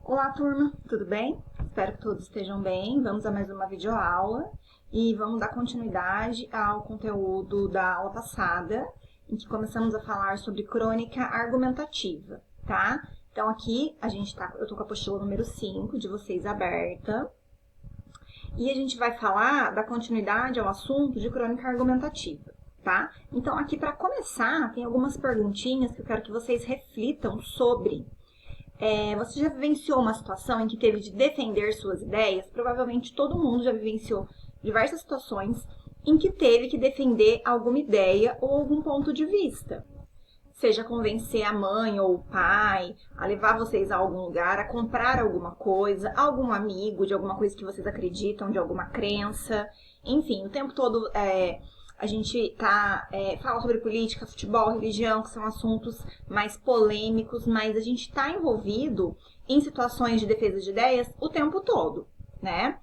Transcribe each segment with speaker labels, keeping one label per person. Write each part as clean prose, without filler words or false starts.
Speaker 1: Olá, turma, tudo bem? Espero que todos estejam bem. Vamos a mais uma videoaula e vamos dar continuidade ao conteúdo da aula passada, em que começamos a falar sobre crônica argumentativa, tá? Então aqui eu tô com a apostila número 5 de vocês aberta e a gente vai falar da continuidade ao assunto de crônica argumentativa, tá? Então aqui para começar, tem algumas perguntinhas que eu quero que vocês reflitam sobre. Você já vivenciou uma situação em que teve de defender suas ideias? Provavelmente todo mundo já vivenciou diversas situações em que teve que defender alguma ideia ou algum ponto de vista. Seja convencer a mãe ou o pai a levar vocês a algum lugar, a comprar alguma coisa, algum amigo de alguma coisa que vocês acreditam, de alguma crença. Enfim, o tempo todo a gente fala sobre política, futebol, religião, que são assuntos mais polêmicos, mas a gente está envolvido em situações de defesa de ideias o tempo todo, né?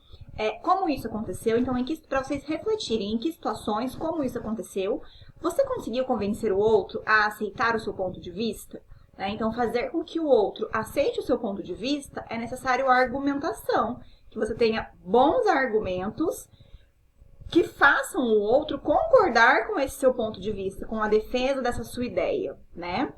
Speaker 1: Como isso aconteceu? Então, para vocês refletirem em que situações, como isso aconteceu, você conseguiu convencer o outro a aceitar o seu ponto de vista? Né? Então, fazer com que o outro aceite o seu ponto de vista é necessário a argumentação, que você tenha bons argumentos que façam o outro concordar com esse seu ponto de vista, com a defesa dessa sua ideia, né?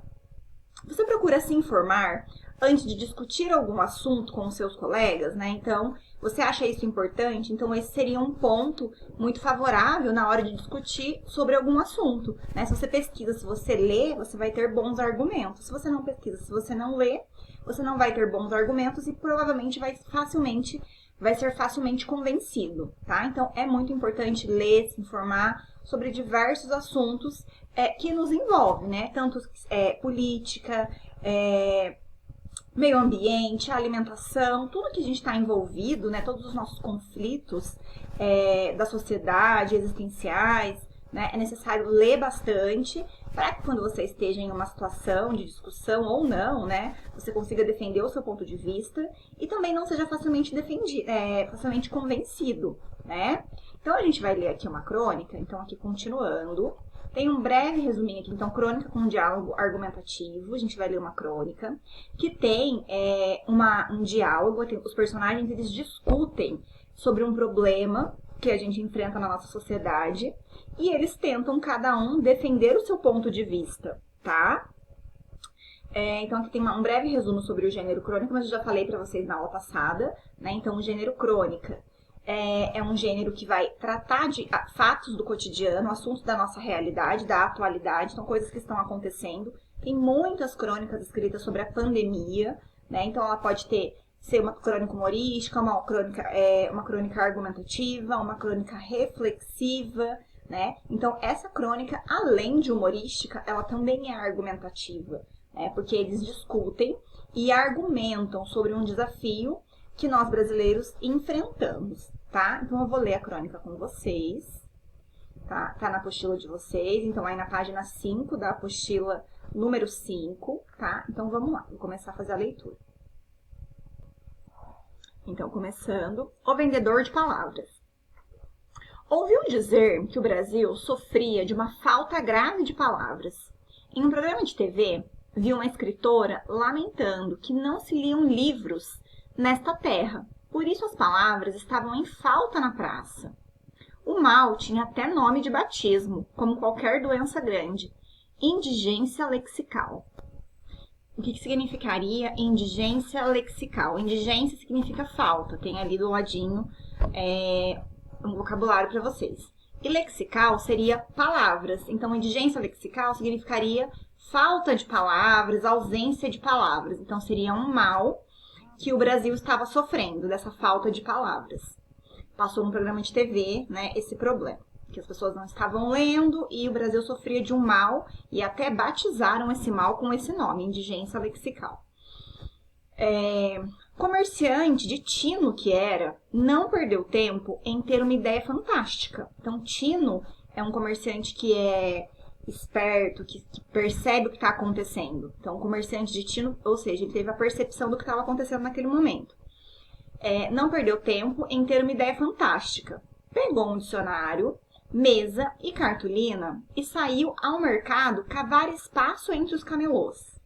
Speaker 1: Você procura se informar antes de discutir algum assunto com os seus colegas, né? Então, você acha isso importante? Então, esse seria um ponto muito favorável na hora de discutir sobre algum assunto, né? Se você pesquisa, se você lê, você vai ter bons argumentos. Se você não pesquisa, se você não lê, você não vai ter bons argumentos e provavelmente vai ser facilmente convencido, tá? Então, é muito importante ler, se informar sobre diversos assuntos que nos envolvem, né? Tanto política, meio ambiente, alimentação, tudo que a gente está envolvido, né? Todos os nossos conflitos da sociedade, existenciais, né? É necessário ler bastante para que quando você esteja em uma situação de discussão ou não, né? Você consiga defender o seu ponto de vista e também não seja facilmente facilmente convencido, né? Então, a gente vai ler aqui uma crônica, então aqui continuando. Tem um breve resuminho aqui, então, crônica com um diálogo argumentativo. A gente vai ler uma crônica que tem um diálogo, os personagens eles discutem sobre um problema que a gente enfrenta na nossa sociedade e eles tentam cada um defender o seu ponto de vista, tá? Então aqui tem um breve resumo sobre o gênero crônica, mas eu já falei para vocês na aula passada, né? Então o gênero crônica é um gênero que vai tratar de fatos do cotidiano, assuntos da nossa realidade, da atualidade, então coisas que estão acontecendo. Tem muitas crônicas escritas sobre a pandemia, né? Então ela pode ser uma crônica humorística, uma crônica argumentativa, uma crônica reflexiva, né? Então essa crônica, além de humorística, ela também é argumentativa, né? Porque eles discutem e argumentam sobre um desafio que nós brasileiros enfrentamos, tá? Então eu vou ler a crônica com vocês, tá? Tá na apostila de vocês, então aí na página 5 da apostila número 5, tá? Então vamos lá, vou começar a fazer a leitura. Então, começando, o vendedor de palavras. Ouviu dizer que o Brasil sofria de uma falta grave de palavras. Em um programa de TV, vi uma escritora lamentando que não se liam livros nesta terra, por isso as palavras estavam em falta na praça. O mal tinha até nome de batismo, como qualquer doença grande, indigência lexical. O que significaria indigência lexical? Indigência significa falta, tem ali do ladinho um vocabulário para vocês. E lexical seria palavras, então indigência lexical significaria falta de palavras, ausência de palavras. Então seria um mal que o Brasil estava sofrendo, dessa falta de palavras. Passou no programa de TV, né, esse problema, que as pessoas não estavam lendo e o Brasil sofria de um mal e até batizaram esse mal com esse nome, indigência lexical. Comerciante de tino que era, não perdeu tempo em ter uma ideia fantástica. Então, tino é um comerciante que é esperto, que percebe o que está acontecendo. Então, comerciante de tino, ou seja, ele teve a percepção do que estava acontecendo naquele momento. Não perdeu tempo em ter uma ideia fantástica. Pegou um dicionário, mesa e cartolina e saiu ao mercado cavar espaço entre os camelôs.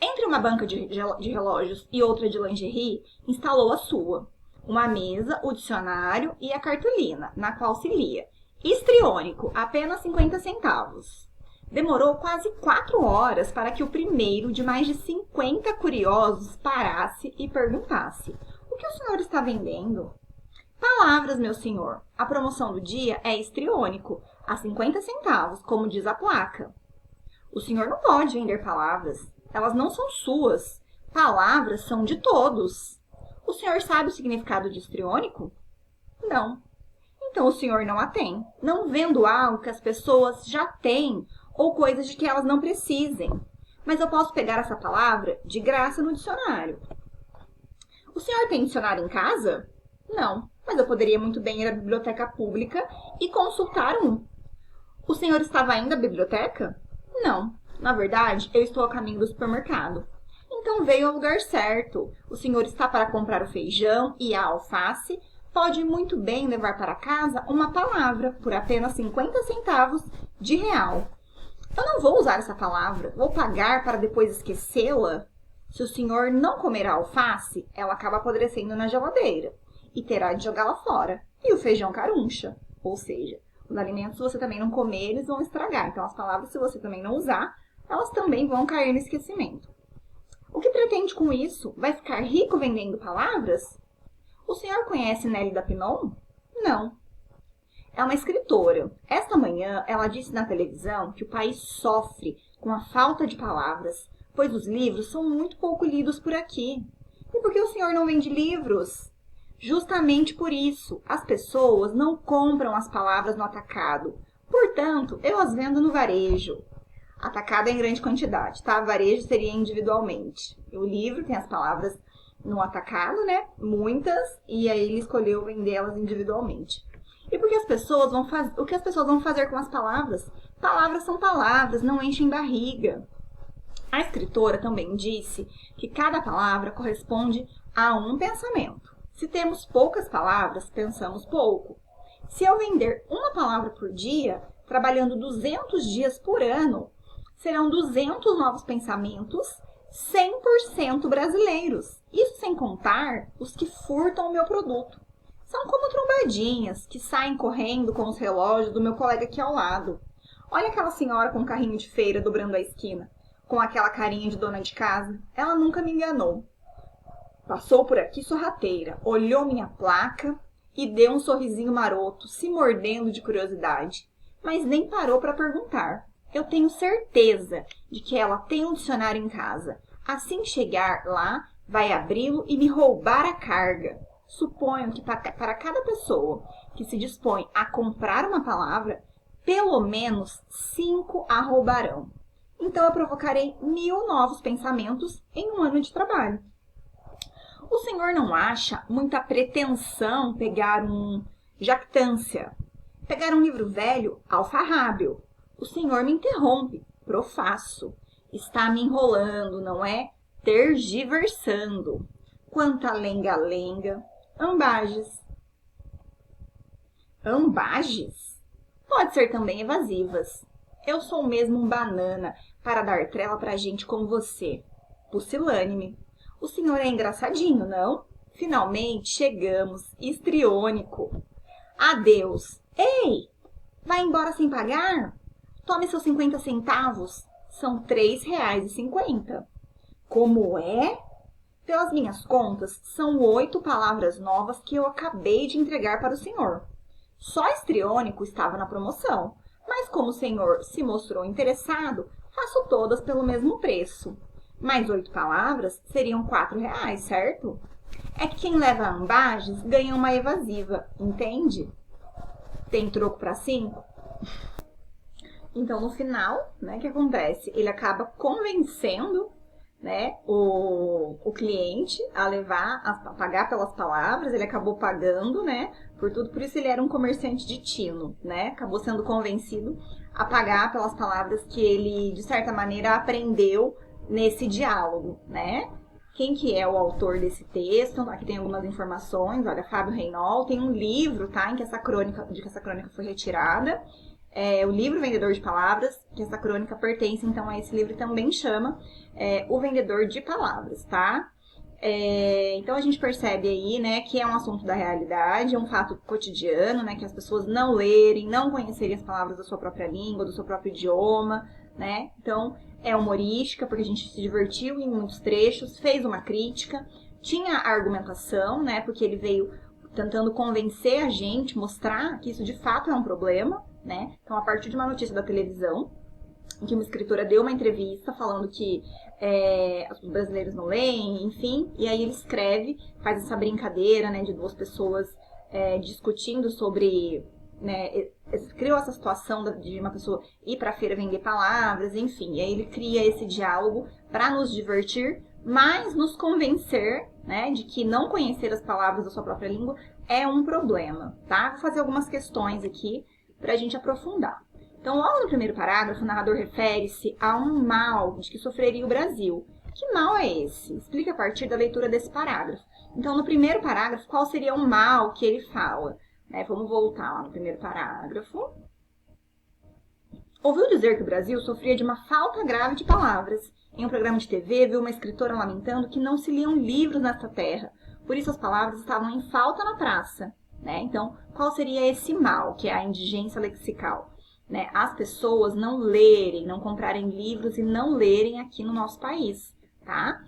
Speaker 1: Entre uma banca de relógios e outra de lingerie, instalou a sua. Uma mesa, o dicionário e a cartolina, na qual se lia: histriônico, apenas 50 centavos. Demorou quase 4 horas para que o primeiro de mais de 50 curiosos parasse e perguntasse: o que o senhor está vendendo? Palavras, meu senhor. A promoção do dia é histriônico, a 50 centavos, como diz a placa. O senhor não pode vender palavras. Elas não são suas. Palavras são de todos. O senhor sabe o significado de histriônico? Não. Então o senhor não a tem. Não vendo algo que as pessoas já têm ou coisas de que elas não precisem. Mas eu posso pegar essa palavra de graça no dicionário. O senhor tem dicionário em casa? Não, mas eu poderia muito bem ir à biblioteca pública e consultar um. O senhor estava indo à biblioteca? Não, na verdade, eu estou a caminho do supermercado. Então veio ao lugar certo. O senhor está para comprar o feijão e a alface. Pode muito bem levar para casa uma palavra por apenas 50 centavos de real. Eu não vou usar essa palavra, vou pagar para depois esquecê-la. Se o senhor não comer a alface, ela acaba apodrecendo na geladeira e terá de jogá-la fora. E o feijão caruncha, ou seja, os alimentos, se você também não comer, eles vão estragar. Então, as palavras, se você também não usar, elas também vão cair no esquecimento. O que pretende com isso? Vai ficar rico vendendo palavras? O senhor conhece Nélida Pinon? Não. É uma escritora. Esta manhã, ela disse na televisão que o país sofre com a falta de palavras, pois os livros são muito pouco lidos por aqui. E por que o senhor não vende livros? Justamente por isso, as pessoas não compram as palavras no atacado. Portanto, eu as vendo no varejo. Atacado é em grande quantidade, tá? Varejo seria individualmente. O livro tem as palavras no atacado, né? Muitas, e aí ele escolheu vendê-las individualmente. E porque as pessoas vão fazer, o que as pessoas vão fazer com as palavras? Palavras são palavras, não enchem barriga. A escritora também disse que cada palavra corresponde a um pensamento. Se temos poucas palavras, pensamos pouco. Se eu vender uma palavra por dia, trabalhando 200 dias por ano, serão 200 novos pensamentos 100% brasileiros. Isso sem contar os que furtam o meu produto. São como trombadinhas que saem correndo com os relógios do meu colega aqui ao lado. Olha aquela senhora com um carrinho de feira dobrando a esquina, com aquela carinha de dona de casa. Ela nunca me enganou. Passou por aqui sorrateira, olhou minha placa e deu um sorrisinho maroto, se mordendo de curiosidade, mas nem parou para perguntar. Eu tenho certeza de que ela tem um dicionário em casa. Assim chegar lá, vai abri-lo e me roubar a carga. Suponho que para cada pessoa que se dispõe a comprar uma palavra, pelo menos 5 a roubarão. Então eu provocarei 1000 novos pensamentos em um ano de trabalho. O senhor não acha muita pretensão pegar jactância, pegar um livro velho, alfarrábio? O senhor me interrompe, profasso. Está me enrolando, não é? Tergiversando. Quanta lenga-lenga. Ambages. Ambages? Pode ser também evasivas. Eu sou mesmo um banana para dar trela pra gente como você. Pusilânime. O senhor é engraçadinho, não? Finalmente chegamos. Histriônico. Adeus. Ei! Vai embora sem pagar? Tome seus 50 centavos. São R$3,50. Como é? Pelas minhas contas, são 8 palavras novas que eu acabei de entregar para o senhor. Só histriônico estava na promoção, mas como o senhor se mostrou interessado, faço todas pelo mesmo preço. Mais 8 palavras seriam R$4, certo? É que quem leva ambages ganha uma evasiva, entende? Tem troco para 5? Então, no final, né, o que acontece? Ele acaba convencendo, né, o cliente a pagar pelas palavras. Ele acabou pagando, né, por tudo. Por isso ele era um comerciante de tino, né? Acabou sendo convencido a pagar pelas palavras que ele, de certa maneira, aprendeu nesse diálogo, né? Quem que é o autor desse texto? Aqui tem algumas informações. Olha, Fábio Reinol. Tem um livro, tá, de que essa crônica foi retirada. o livro Vendedor de Palavras, que essa crônica pertence, então, a esse livro também chama O Vendedor de Palavras, tá? Então a gente percebe aí, né, que é um assunto da realidade, é um fato cotidiano, né, que as pessoas não lerem, não conhecerem as palavras da sua própria língua, do seu próprio idioma, né? Então é humorística, porque a gente se divertiu em muitos trechos, fez uma crítica, tinha argumentação, né, porque ele veio tentando convencer a gente, mostrar que isso de fato é um problema, né? Então a partir de uma notícia da televisão, em que uma escritora deu uma entrevista falando que os brasileiros não leem, enfim, e aí ele escreve, faz essa brincadeira, né, de duas pessoas discutindo sobre, né, criou essa situação de uma pessoa ir para a feira vender palavras, enfim, e aí ele cria esse diálogo para nos divertir, mas nos convencer, né, de que não conhecer as palavras da sua própria língua é um problema, tá? Vou fazer algumas questões aqui para a gente aprofundar. Então, logo no primeiro parágrafo, o narrador refere-se a um mal de que sofreria o Brasil. Que mal é esse? Explica a partir da leitura desse parágrafo. Então, no primeiro parágrafo, qual seria o mal que ele fala? Vamos voltar lá no primeiro parágrafo. Ouviu dizer que o Brasil sofria de uma falta grave de palavras. Em um programa de TV, viu uma escritora lamentando que não se liam livros nesta terra. Por isso, as palavras estavam em falta na praça. Então, qual seria esse mal, que é a indigência lexical? As pessoas não lerem, não comprarem livros e não lerem aqui no nosso país, tá?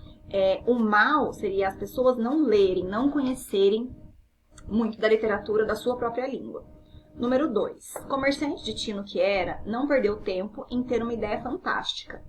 Speaker 1: O mal seria as pessoas não lerem, não conhecerem muito da literatura da sua própria língua. Número 2. Comerciante de tino que era, não perdeu tempo em ter uma ideia fantástica.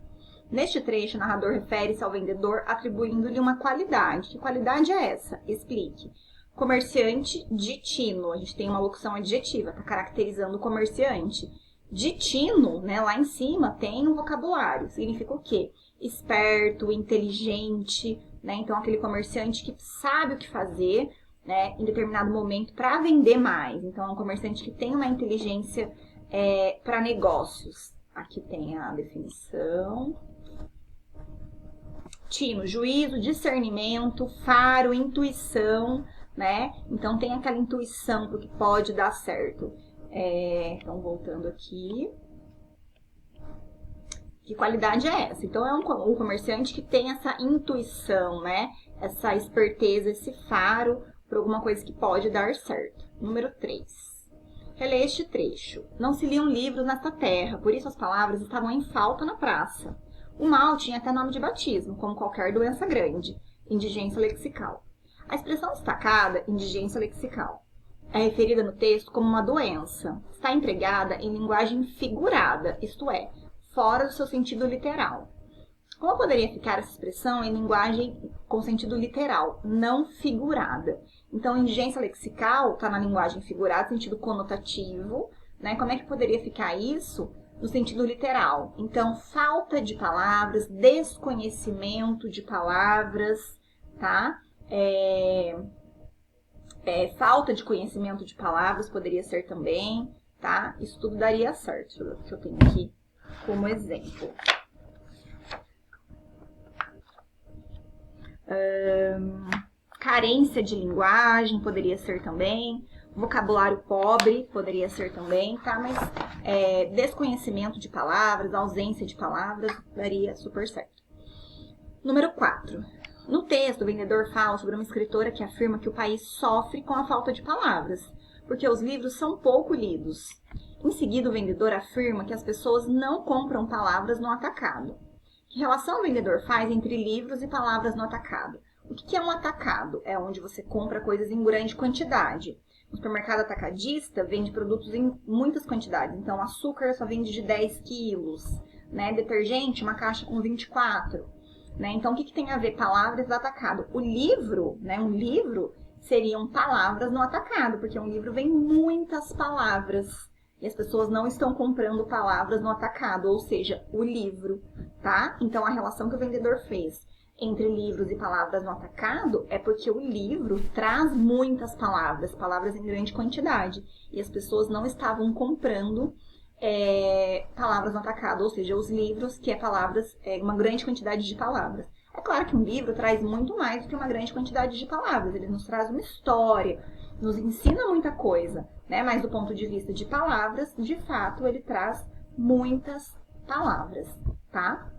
Speaker 1: Neste trecho, o narrador refere-se ao vendedor atribuindo-lhe uma qualidade. Que qualidade é essa? Explique. Comerciante de tino, a gente tem uma locução adjetiva, está caracterizando o comerciante. De tino, né, lá em cima, tem um vocabulário. Significa o quê? Esperto, inteligente, né? Então, aquele comerciante que sabe o que fazer, né, em determinado momento para vender mais. Então, é um comerciante que tem uma inteligência para negócios. Aqui tem a definição. Tino, juízo, discernimento, faro, intuição, né? Então, tem aquela intuição para o que pode dar certo. Então, voltando aqui. Que qualidade é essa? Então, é um comerciante que tem essa intuição, né? Essa esperteza, esse faro para alguma coisa que pode dar certo. Número 3. Releia este trecho. Não se liam livros nesta terra, por isso as palavras estavam em falta na praça. O mal tinha até nome de batismo, como qualquer doença grande, indigência lexical. A expressão destacada, indigência lexical, é referida no texto como uma doença. Está empregada em linguagem figurada, isto é, fora do seu sentido literal. Como poderia ficar essa expressão em linguagem com sentido literal, não figurada? Então, indigência lexical está na linguagem figurada, sentido conotativo, né? Como é que poderia ficar isso no sentido literal? Então, falta de palavras, desconhecimento de palavras, tá? Falta de conhecimento de palavras poderia ser também, tá? Isso tudo daria certo. Deixa eu ver o que eu tenho aqui como exemplo. Carência de linguagem poderia ser também. Vocabulário pobre poderia ser também, tá? Mas desconhecimento de palavras, ausência de palavras, daria super certo. Número 4. No texto, o vendedor fala sobre uma escritora que afirma que o país sofre com a falta de palavras, porque os livros são pouco lidos. Em seguida, o vendedor afirma que as pessoas não compram palavras no atacado. Que relação o vendedor faz entre livros e palavras no atacado? O que é um atacado? É onde você compra coisas em grande quantidade. No supermercado atacadista, vende produtos em muitas quantidades. Então, açúcar só vende de 10 quilos, né? Detergente, uma caixa com 24. Né? Então, o que tem a ver palavras do atacado? O livro, né? Um livro seriam palavras no atacado, porque um livro vem muitas palavras. E as pessoas não estão comprando palavras no atacado, ou seja, o livro, tá? Então, a relação que o vendedor fez entre livros e palavras no atacado é porque o livro traz muitas palavras, palavras em grande quantidade. E as pessoas não estavam comprando palavras no atacado, ou seja, os livros, que é palavras, uma grande quantidade de palavras. É claro que um livro traz muito mais do que uma grande quantidade de palavras. Ele nos traz uma história, nos ensina muita coisa, né? Mas do ponto de vista de palavras, de fato, ele traz muitas palavras, tá?